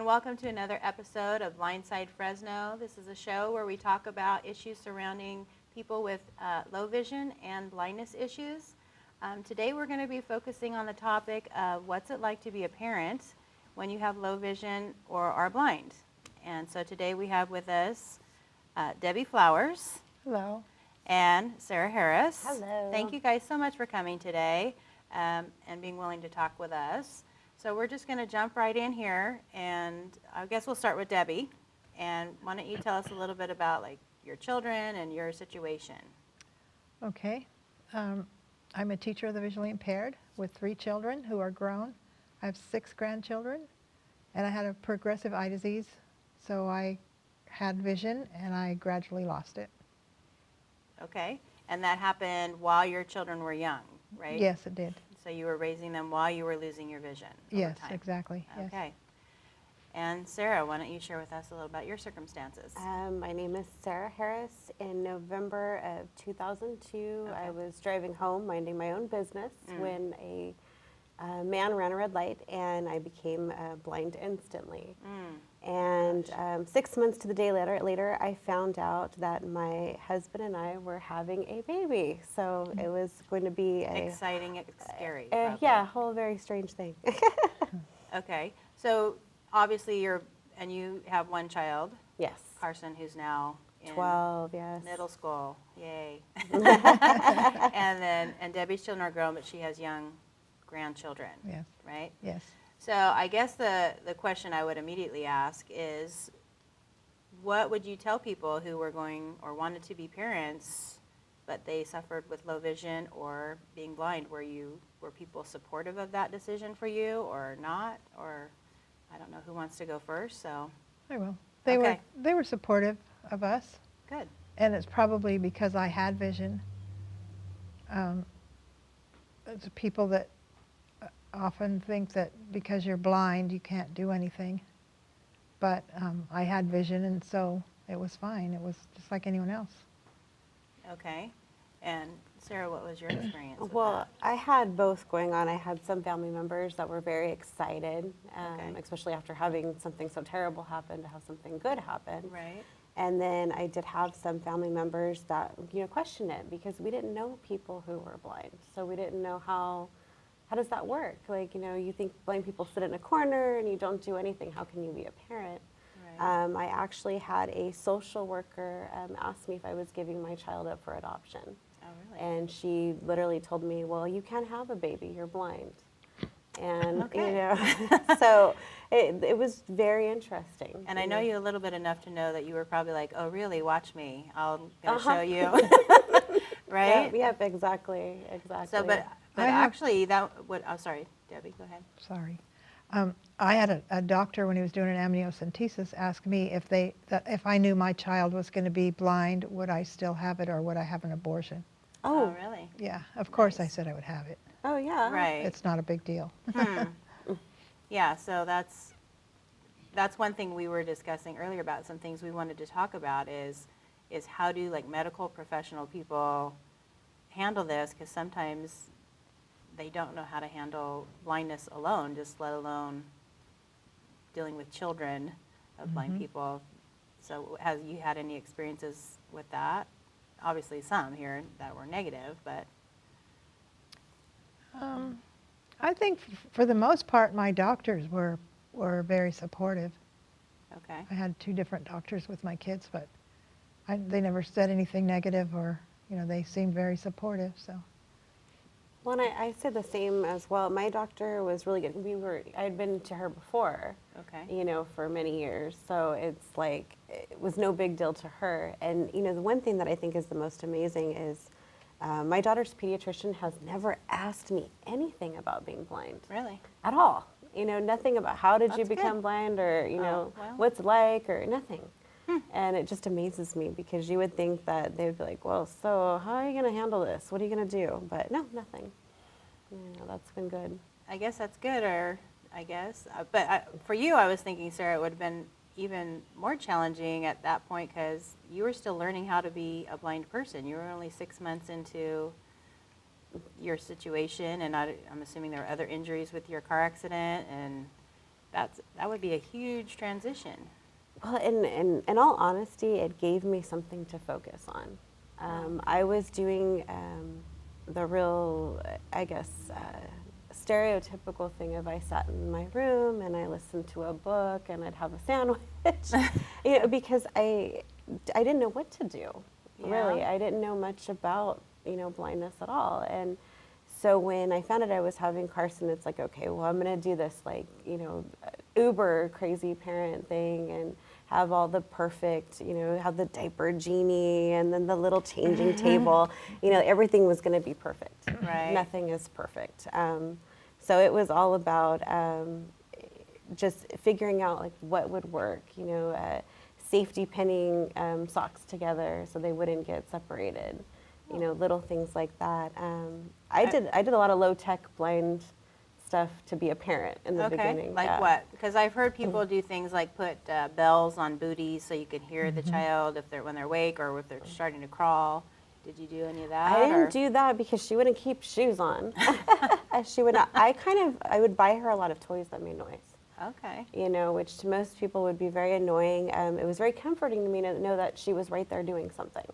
and welcome to another episode of Blindside Fresno. This is a show where we talk about issues surrounding people with low vision and blindness issues. Today we're going to be focusing on the topic of what's it like to be a parent when you have low vision or are blind. And so today we have with us Debbie Flowers. Hello. And Sarah Harris. Hello. Thank you guys so much for coming today and being willing to talk with us. So we're just going to jump right in here, and I guess we'll start with Debbie. And why don't you tell us a little bit about like your children and your situation? Okay. I'm a teacher of the visually impaired with 3 children who are grown. I have 6 grandchildren, and I had a progressive eye disease, so I had vision and I gradually lost it. Okay. And that happened while your children were young, right? Yes, it did. So you were raising them while you were losing your vision over Yes, time. exactly. Yes. Okay. And Sarah, why don't you share with us a little about your circumstances? My name is Sarah Harris. In November of 2002, Okay. I was driving home, minding my own business, when a man ran a red light, and I became blind instantly. And 6 months to the day later, I found out that my husband and I were having a baby. So it was going to be Exciting, scary. yeah, a whole very strange thing. Okay. So obviously you have one child, Yes. Carson, who's now in 12, yes. middle school. Yay. And Debbie's children are grown, but she has young grandchildren, Yes. right? Yes. So I guess the question I would immediately ask is, what would you tell people who were going or wanted to be parents, but they suffered with low vision or being blind? Were people supportive of that decision for you or not? Or I don't know who wants to go first, so I will. Okay. They were supportive of us, good. and it's probably because I had vision. It's people that often think that because you're blind you can't do anything, but I had vision, and so it was fine. It was just like anyone else. Okay. And Sarah, what was your experience with Well, that? I had both going on. I had some family members that were very excited, Okay. especially after having something so terrible happen, to have something good happen. Right. And then I did have some family members that, questioned it, because we didn't know people who were blind. So we didn't know how does that work? Like, you think blind people sit in a corner and you don't do anything. How can you be a parent? Right. I actually had a social worker ask me if I was giving my child up for adoption. Oh, really? And she literally told me, well, you can't have a baby, you're blind. And, Okay. so it was very interesting. And I know you a little bit enough to know that you were probably like, oh, really? Watch me. I'm going to show you. Right? Yep, exactly. So, but I have- actually, oh, sorry, Debbie, go ahead. Sorry. I had a doctor, when he was doing an amniocentesis, ask me if I knew my child was going to be blind, would I still have it, or would I have an abortion? Oh, really? Yeah, of course I Nice. said I would have it. Oh, yeah. Right. It's not a big deal. Yeah, so that's one thing we were discussing earlier about some things we wanted to talk about is how do like medical professional people handle this, because sometimes they don't know how to handle blindness alone, just let alone dealing with children of blind people. So have you had any experiences with that? Obviously some here that were negative, but I think for the most part, my doctors were very supportive. okay. I had 2 different doctors with my kids, but they never said anything negative, or they seemed very supportive. So. Well, and I said the same as well. My doctor was really good. I had been to her before, Okay. for many years. So it's like, it was no big deal to her. And, the one thing that I think is the most amazing is my daughter's pediatrician has never asked me anything about being blind. Really? At all. Nothing about how did you That's become good. blind, or, well. what's it like, or nothing. And it just amazes me, because you would think that they would be like, well, so how are you going to handle this? What are you going to do? But no, nothing. That's been good. I guess that's good, but for you, I was thinking, Sarah, it would have been even more challenging at that point, because you were still learning how to be a blind person. You were only 6 months into your situation, and I'm assuming there were other injuries with your car accident, and that would be a huge transition. Well, in all honesty, it gave me something to focus on. I was doing the real, I guess, stereotypical thing of I sat in my room and I listened to a book and I'd have a sandwich, because I didn't know what to do. Really, Yeah. I didn't know much about blindness at all. And so when I found out I was having Carson, it's like, okay, well, I'm going to do this uber crazy parent thing and have all the perfect, have the diaper genie and then the little changing table. Everything was going to be perfect. Right. Nothing is perfect. So it was all about just figuring out like what would work, safety pinning socks together so they wouldn't get separated, little things like that. I did a lot of low tech blind stuff to be a parent in the beginning. Like what? Because I've heard people do things like put bells on booties so you can hear the child when they're awake or if they're starting to crawl. Did you do any of that? I didn't do that because she wouldn't keep shoes on. She would not. I would buy her a lot of toys that made noise. Okay. Which to most people would be very annoying. It was very comforting to me to know that she was right there doing something,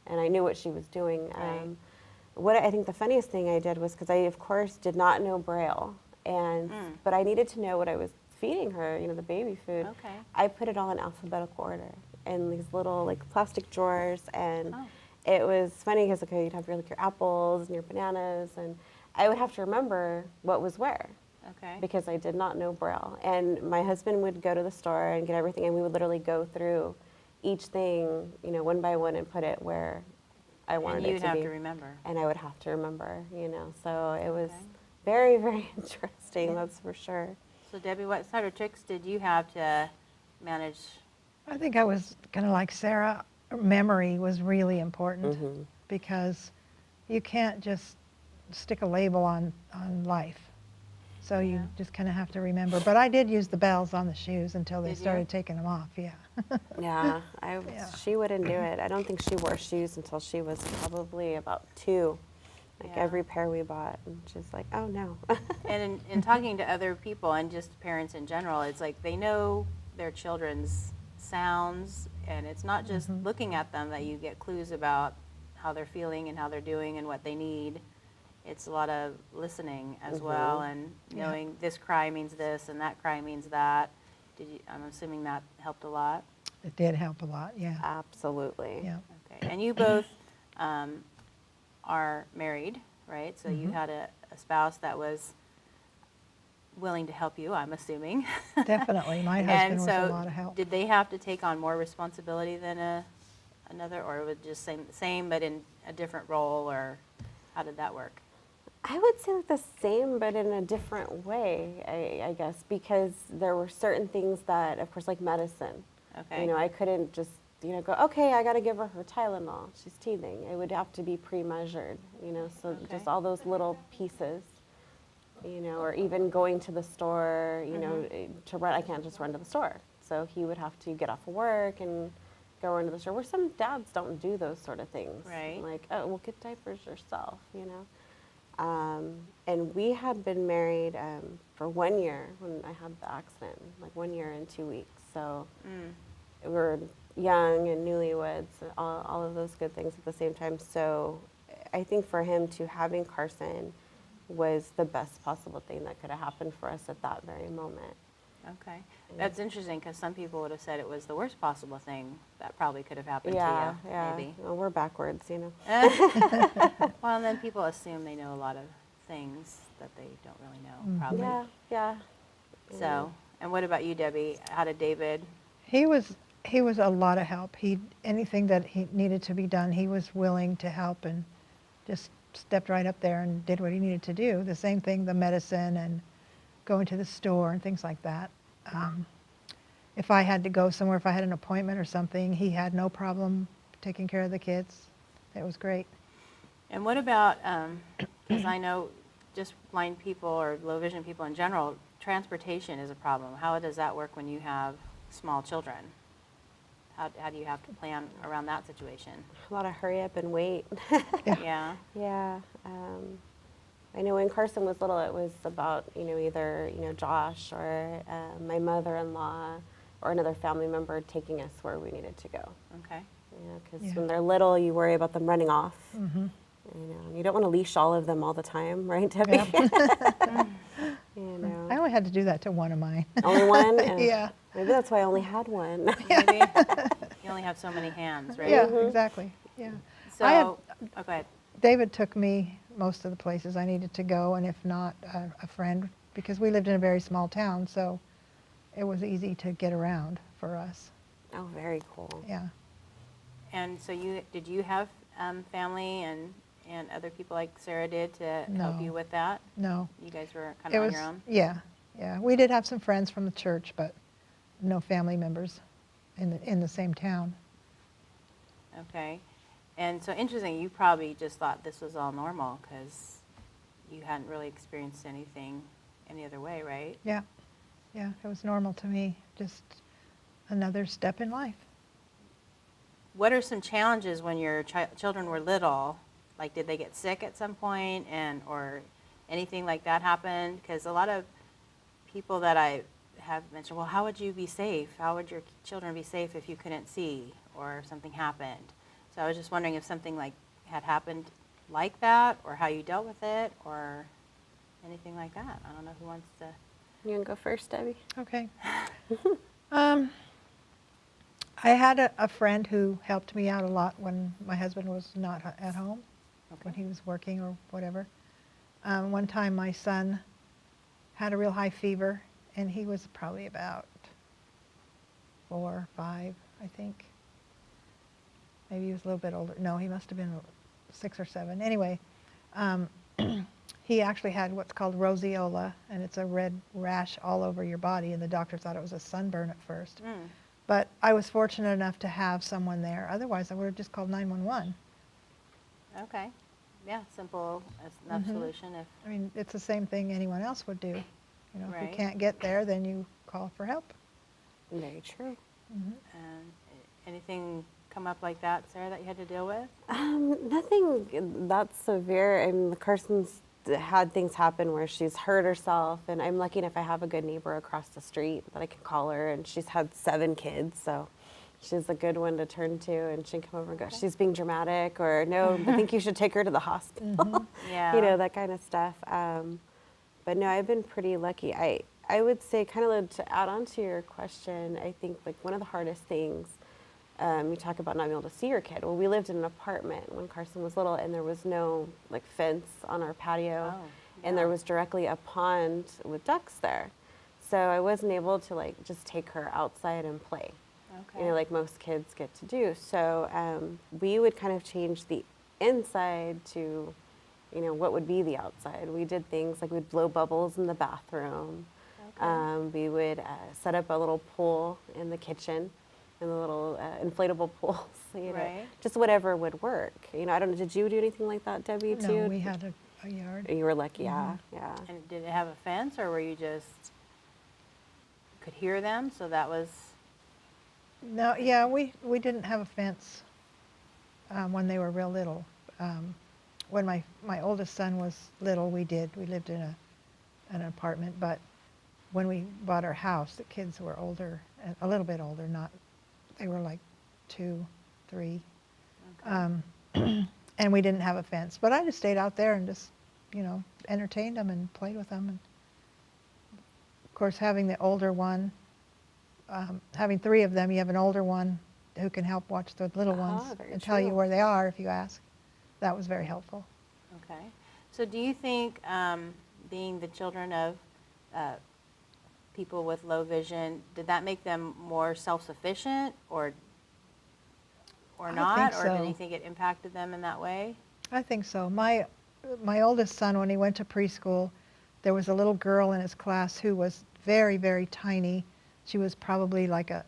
and I knew what she was doing. Right. What I think the funniest thing I did was because I, of course, did not know Braille, but I needed to know what I was feeding her, the baby food. Okay. I put it all in alphabetical order in these little plastic drawers, and it was funny because you'd have your apples and your bananas, and I would have to remember what was where. Okay. Because I did not know Braille. And my husband would go to the store and get everything, and we would literally go through each thing, one by one and put it where I wanted it to be. And you'd have to remember. And I would have to remember, So it was very, very interesting, that's for sure. So Debbie, what sort of tricks did you have to manage? I think I was kind of like Sarah. Memory was really important because you can't just stick a label on life. So you just kind of have to remember. But I did use the bells on the shoes until they started taking them off, yeah. Yeah, she wouldn't do it. I don't think she wore shoes until she was probably about 2. Every pair we bought, and she's like, oh no. And in talking to other people and just parents in general, it's like they know their children's sounds, and it's not just looking at them that you get clues about how they're feeling and how they're doing and what they need. It's a lot of listening as well, and knowing this cry means this and that cry means that. I'm assuming that helped a lot. It did help a lot, yeah. Absolutely. Yeah. Okay, and you both are married, right? So you had a spouse that was willing to help you, I'm assuming. Definitely, my husband And was so a lot of help. did they have to take on more responsibility than another, or was it just same but in a different role, or how did that work? I would say the same, but in a different way, I guess, because there were certain things that, of course, like medicine. Okay. I couldn't just, go, okay, I got to give her Tylenol. She's teething. It would have to be pre-measured, so just all those little pieces, or even going to the store, to run. I can't just run to the store. So he would have to get off of work and go into the store, where some dads don't do those sort of things. Right. Like, oh, well, get diapers yourself, And we had been married for 1 year when I had the accident, 1 year and 2 weeks. So we were young and newlyweds, all of those good things at the same time. So I think for him to having Carson was the best possible thing that could have happened for us at that very moment. Okay. That's interesting, because some people would have said it was the worst possible thing that probably could have happened Yeah, to you, yeah. maybe. Well, we're backwards, Well, and then people assume they know a lot of things that they don't really know, probably. Yeah. So, and what about you, Debbie? How did David? He was a lot of help. Anything that he needed to be done, he was willing to help and just stepped right up there and did what he needed to do. The same thing, the medicine and going to the store and things like that. If I had to go somewhere, if I had an appointment or something, he had no problem taking care of the kids. It was great. And what about, because I know just blind people or low vision people in general, transportation is a problem. How does that work when you have small children? How do you have to plan around that situation? A lot of hurry up and wait. Yeah. Yeah. I know when Carson was little, it was about, either, Josh or my mother-in-law or another family member taking us where we needed to go. Okay. Because Yeah. when they're little, you worry about them running off. Mm-hmm. You don't want to leash all of them all the time, right, Debbie? I only had to do that to one of mine. Only one? Yeah. Maybe that's why I only had one. Maybe you only have so many hands, right? Yeah, exactly. Yeah. So, I had- oh, go ahead. David took me most of the places I needed to go, and if not, a friend, because we lived in a very small town, so it was easy to get around for us. Oh, very cool. Yeah. And so did you have family and other people like Sarah did to help No. you with that? No. You guys were kind It of on was, your own? yeah. We did have some friends from the church, but no family members in the same town. Okay. And so interesting, you probably just thought this was all normal because you hadn't really experienced anything any other way, right? Yeah. Yeah, it was normal to me, just another step in life. What are some challenges when your children were little? Like, did they get sick at some point or anything like that happened? Because a lot of people that I have mentioned, well, how would you be safe? How would your children be safe if you couldn't see or something happened? So I was just wondering if something like had happened like that, or how you dealt with it, or anything like that. I don't know who wants to. You want to go first, Debbie? Okay. I had a friend who helped me out a lot when my husband was not at home, when he was working or whatever. One time my son had a real high fever, and he was probably about 4 or 5, I think. Maybe he was a little bit older. No, he must have been 6 or 7. Anyway, he actually had what's called roseola, and it's a red rash all over your body, and the doctor thought it was a sunburn at first. But I was fortunate enough to have someone there. Otherwise, I would have just called 911. Okay. Yeah, simple enough solution. If I mean, it's the same thing anyone else would do. If you Right. can't get there, then you call for help. Very true. and anything come up like that, Sarah, that you had to deal with? Nothing that severe. I mean, Carson's had things happen where she's hurt herself, and I'm lucky enough I have a good neighbor across the street that I can call her, and she's had 7 kids, so she's a good one to turn to, and she can come over and go, she's being dramatic, or no, I think you should take her to the hospital. Yeah. That kind of stuff. But no, I've been pretty lucky. I would say, kind of to add on to your question, I think like one of the hardest things, you talk about not being able to see your kid. Well, we lived in an apartment when Carson was little, and there was no like fence on our patio, and there was directly a pond with ducks there. So I wasn't able to like just take her outside and play, Okay. like most kids get to do. So we would kind of change the inside to, what would be the outside. We did things like we'd blow bubbles in the bathroom. We would set up a little pool in the kitchen, and the little inflatable pools, Right. just whatever would work. I don't know, did you do anything like that, Debbie, too? No, we had a yard. You were lucky, yeah. And did it have a fence, or were you just could hear them? So that was No, yeah, we didn't have a fence when they were real little. When my oldest son was little, we did. We lived in an apartment, but when we bought our house, the kids were older, a little bit older. They were like 2, 3, and we didn't have a fence. But I just stayed out there and just, entertained them and played with them. And of course, having the older one. Having 3 of them, you have an older one who can help watch the little ones very and tell you true. where they are if you ask. That was very helpful. okay. So do you think being the children of people with low vision, did that make them more self-sufficient, or I not, think or did so. you think it impacted them in that way? I think so. My oldest son, when he went to preschool, there was a little girl in his class who was very, very tiny. She was probably like a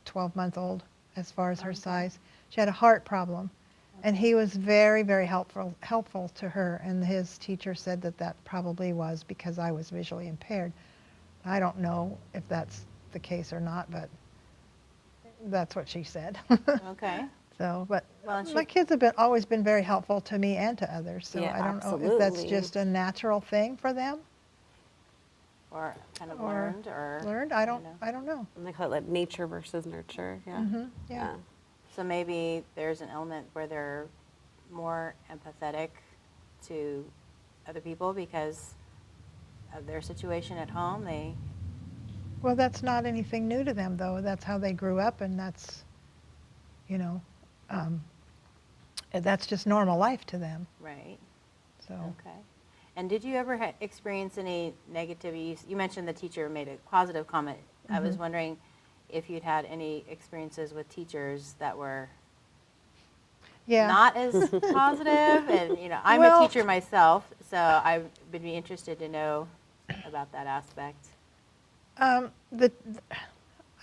12-month-old as far as her size. She had a heart problem, and he was very, very helpful to her. And his teacher said that probably was because I was visually impaired. I don't know if that's the case or not, but that's what she said. Okay. So, but Well, and my kids have always been very helpful to me and to others. So Yeah, I don't know if that's absolutely. just a natural thing for them or kind of or learned, or learned. I don't know. And they call it like nature versus nurture. Yeah. Hmm. Yeah. So maybe there's an element where they're more empathetic to other people because of their situation at home. Well, that's not anything new to them, though. That's how they grew up, and that's, you know, um, that's just normal life to them. Right. So. Okay. And did you ever experience any negativity? You mentioned the teacher made a positive comment. I was wondering if you'd had any experiences with teachers that were Yeah. not as positive. And, I'm Well- a teacher myself, so I would be interested to know about that aspect. I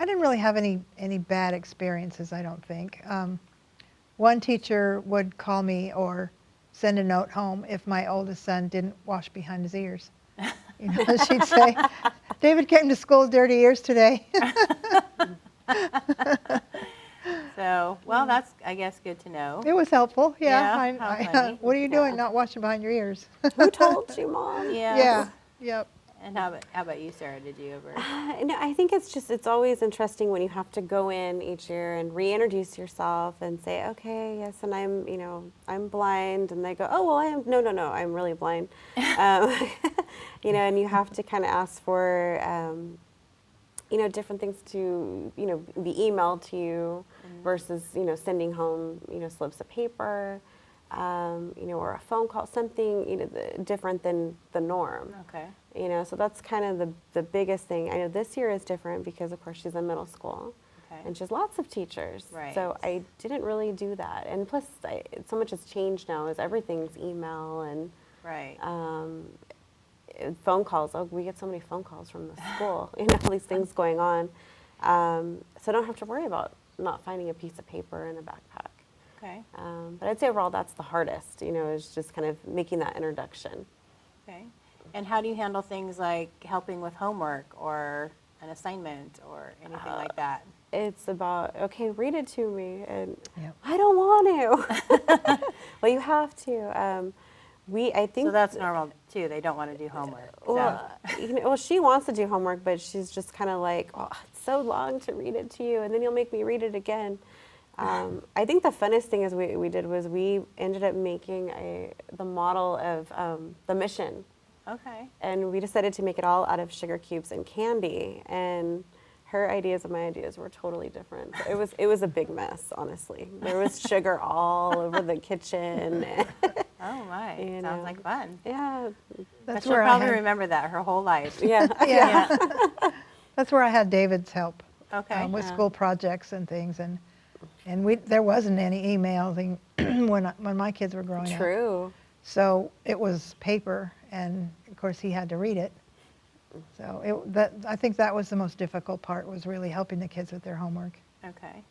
didn't really have any bad experiences, I don't think. One teacher would call me or send a note home if my oldest son didn't wash behind his ears. She'd say, "David came to school with dirty ears today." So, well, that's, I guess, good to know. It was helpful, yeah. Yeah, how funny. What are you doing Yeah. not washing behind your ears? Who told you, Mom? Yes. Yeah, yep. And how about you, Sarah? Did you ever? No, I think it's always interesting when you have to go in each year and reintroduce yourself and say, okay, yes, and I'm blind, and they go, oh, well, no, I'm really blind, and you have to kind of ask for, different things to, be emailed to you versus, sending home, slips of paper, or a phone call, something, different than the norm. Okay. So that's kind of the biggest thing. I know this year is different because, of course, she's in middle school. Okay. And she has lots of teachers. Right. So I didn't really do that. And plus, so much has changed now is everything's email and Right. phone calls. Oh, we get so many phone calls from the school, all these things going on. So I don't have to worry about not finding a piece of paper in a backpack. Okay. But I'd say overall that's the hardest, is just kind of making that introduction. Okay. And how do you handle things like helping with homework or an assignment or anything like that? It's about, okay, read it to me. And Yep. I don't want to. Well, you have to. I think. So that's normal too. They don't want to do homework. Well, well, she wants to do homework, but she's just kind of like, oh, it's so long to read it to you, and then you'll make me read it again. I think the funnest thing is we did was we ended up making the model of the mission. Okay. And we decided to make it all out of sugar cubes and candy. And her ideas and my ideas were totally different. It was a big mess, honestly. There was sugar all over the kitchen. Oh my. You Sounds know. like fun. Yeah. But That's she'll where I probably had, remember that her whole life. Yeah. yeah. That's where I had David's help Okay. with Yeah. school projects and things, and there wasn't any emailing when my kids were growing up. True. So it was paper, and of course he had to read it. So I think that was the most difficult part, was really helping the kids with their homework. Okay.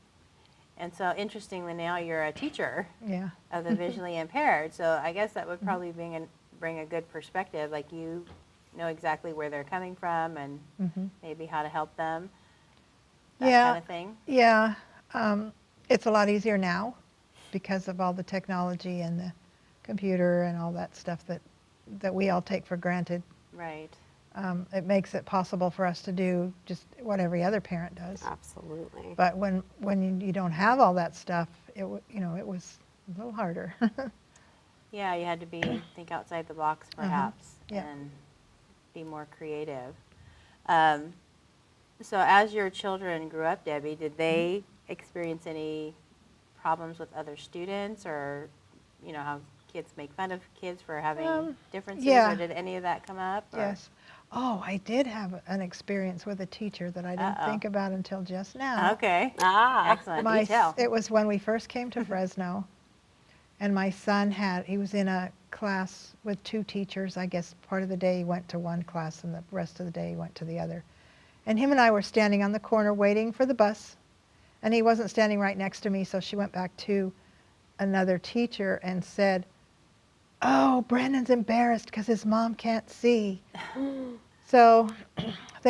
And so interestingly, now you're a teacher Yeah. of the visually impaired. So I guess that would probably bring a good perspective. Like you know exactly where they're coming from and maybe how to help them. That Yeah. kind of thing. Yeah. It's a lot easier now because of all the technology and the computer and all that stuff that we all take for granted. Right. It makes it possible for us to do just what every other parent does. Absolutely. But when you don't have all that stuff, it was a little harder. Yeah, you had to think outside the box perhaps Yeah. and be more creative. So as your children grew up, Debbie, did they experience any problems with other students, or how kids make fun of kids for having differences? yeah. Or did any of that come up? Or? Yes. Oh, I did have an experience with a teacher that I didn't think about until just now. Okay. Ah. Excellent. Do tell. It was when we first came to Fresno, and my son he was in a class with two teachers. I guess part of the day he went to one class and the rest of the day he went to the other. And him and I were standing on the corner waiting for the bus, and he wasn't standing right next to me, so she went back to another teacher and said, "Oh, Brandon's embarrassed because his mom can't see." So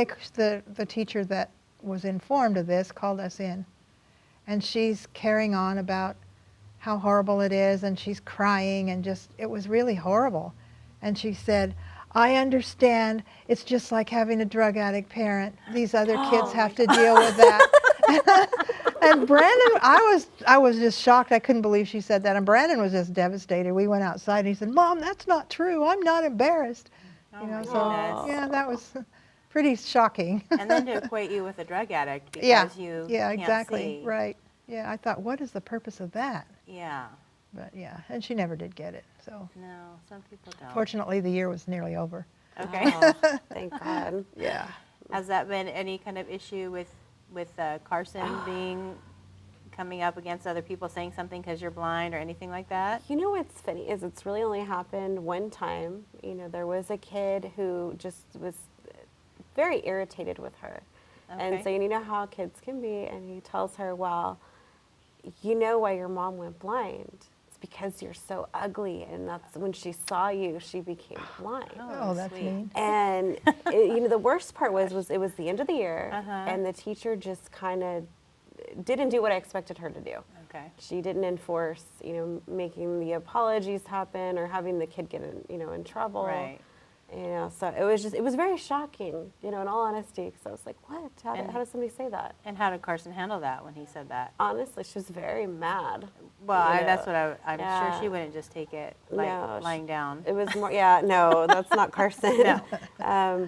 the teacher that was informed of this called us in, and she's carrying on about how horrible it is, and she's crying, and just, it was really horrible. And she said, I understand, it's just like having a drug addict parent. These other kids have to deal with that. And Brandon, I was just shocked. I couldn't believe she said that. And Brandon was just devastated. We went outside and he said, Mom, that's not true. I'm not embarrassed. Oh You know, my so goodness. yeah, that was pretty shocking. And then to equate you with a drug addict because Yeah, you yeah, can't exactly, see. right. Yeah, I thought, what is the purpose of that? Yeah. But yeah, and she never did get it. So No, some people don't. fortunately, the year was nearly over. Okay. Oh, thank God. Yeah. Has that been any kind of issue with Carson coming up against other people saying something because you're blind or anything like that? You know what's funny is it's really only happened one time. You know, there was a kid who just was very irritated with her. And Okay. so you know how kids can be, and he tells her, well, you know why your mom went blind? It's because you're so ugly, and that's when she saw you, she became blind. Oh, that's sweet. mean. And you know, the worst part was it was the end of the year, Uh-huh. and the teacher just kind of didn't do what I expected her to do. Okay. She didn't enforce, you know, making the apologies happen or having the kid get in, you know, in trouble. Right. You know, so it was very shocking, you know, in all honesty, because I was like, what? How And- does somebody say that? And how did Carson handle that when he said that? Honestly, she was very mad. Well, you know. that's what I'm Yeah. sure she wouldn't just take it No, lying down. It was more, yeah, no, that's not Carson. No.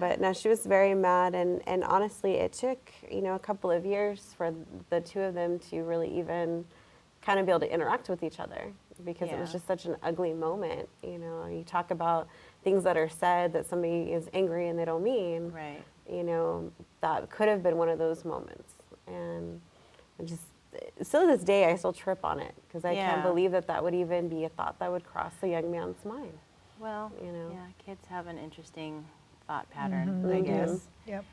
But no, she was very mad, and honestly, it took, you know, a couple of years for the two of them to really even kind of be able to interact with each other, because it was Yeah. just such an ugly moment. You know, you talk about things that are said that somebody is angry and they don't mean. Right. You know, that could have been one of those moments, and just still to this day, I still trip on it because I Yeah. can't believe that would even be a thought that would cross a young man's mind. Well, You know. yeah, kids have an interesting thought pattern, Mhm, I they do. guess. Yep.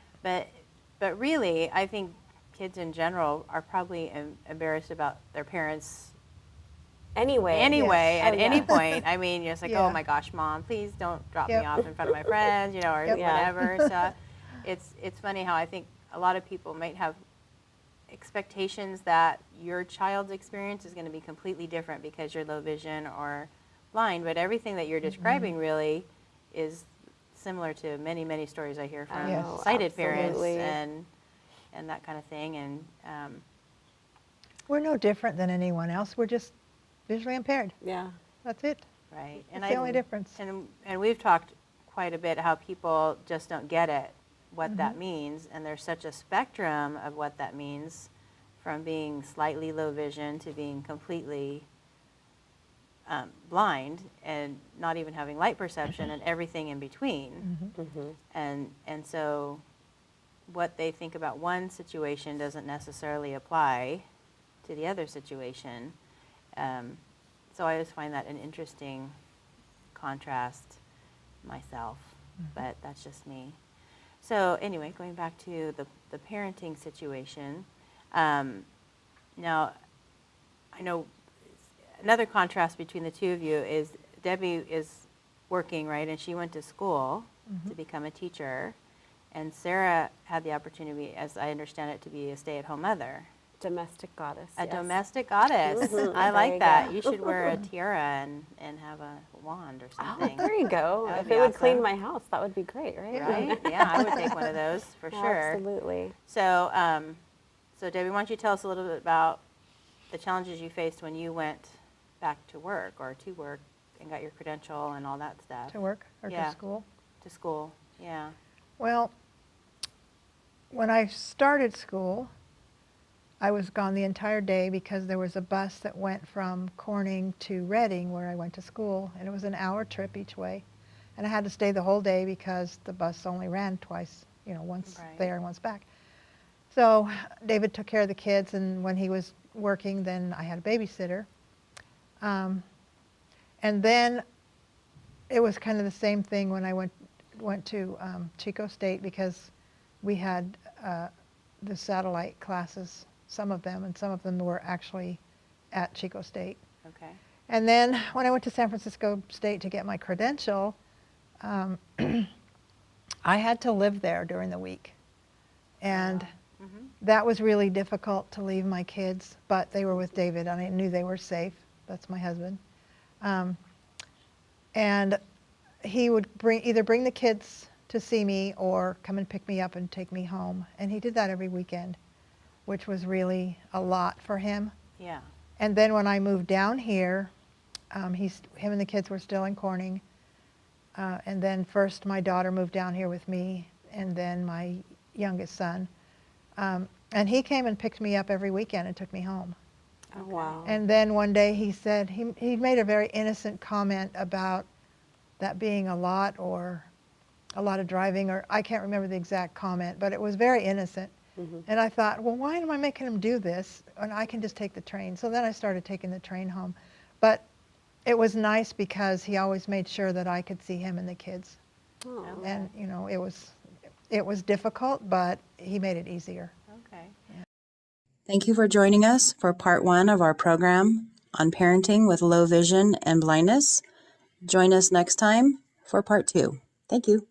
But really, I think kids in general are probably embarrassed about their parents Anyway, anyway, yes. at Oh, any yeah. point. I mean, you're just like, Yeah. oh my gosh, Mom, please don't drop me Yep. off in front of my friends, you know, or Yep. Yeah. whatever. So it's funny how I think a lot of people might have expectations that your child's experience is going to be completely different because you're low vision or blind, but everything that you're describing really is similar to many, many stories I hear from Yes. sighted parents Absolutely. and that kind of thing. And We're no different than anyone else. We're just visually impaired. Yeah. That's it. right, That's the only difference. And we've talked quite a bit how people just don't get it, what that Mm-hmm. means, and there's such a spectrum of what that means, from being slightly low vision to being completely blind and not even having light perception and everything in between. Mm-hmm. And so what they think about one situation doesn't necessarily apply to the other situation. So I always find that an interesting contrast myself, but that's just me. So anyway, going back to the parenting situation, now I know another contrast between the two of you is Debbie is working, right, and she went to school to become a teacher, and Sarah had the opportunity, as I understand it, to be a stay-at-home mother. Domestic goddess. A yes. domestic goddess. Mhm, I there like you that. go. You should wear a tiara and have a wand or Oh, something. there you go. That would If be it would clean awesome. my house, that would be great, right? Right? Yeah, I would take one of those for sure. Absolutely. So, so Debbie, why don't you tell us a little bit about the challenges you faced when you went back to work and got your credential and all that stuff? To work or Yeah. to school? To school, yeah. Well, when I started school, I was gone the entire day because there was a bus that went from Corning to Reading, where I went to school, and it was an hour trip each way. And I had to stay the whole day because the bus only ran twice, you know, once Right. there and once back. So David took care of the kids, and when he was working, then I had a babysitter. And then it was kind of the same thing when I went to Chico State, because we had the satellite classes, some of them, and some of them were actually at Chico State. Okay. And then when I went to San Francisco State to get my credential, I had to live there during the week. And Mm-hmm. that was really difficult to leave my kids, but they were with David and I knew they were safe. That's my husband. And he would either bring the kids to see me or come and pick me up and take me home. And he did that every weekend, which was really a lot for him. Yeah. And then when I moved down here, him and the kids were still in Corning. And then first my daughter moved down here with me, and then my youngest son. And he came and picked me up every weekend and took me home. Oh, wow. And then one day he said, he made a very innocent comment about that being a lot or a lot of driving, or I can't remember the exact comment, but it was very innocent. Mm-hmm. And I thought, well, why am I making him do this? And I can just take the train. So then I started taking the train home. But it was nice because he always made sure that I could see him and the kids. Oh. And, you know, it was difficult, but he made it easier. Okay. Thank you for joining us for part 1 of our program on parenting with low vision and blindness. Join us next time for part 2. Thank you.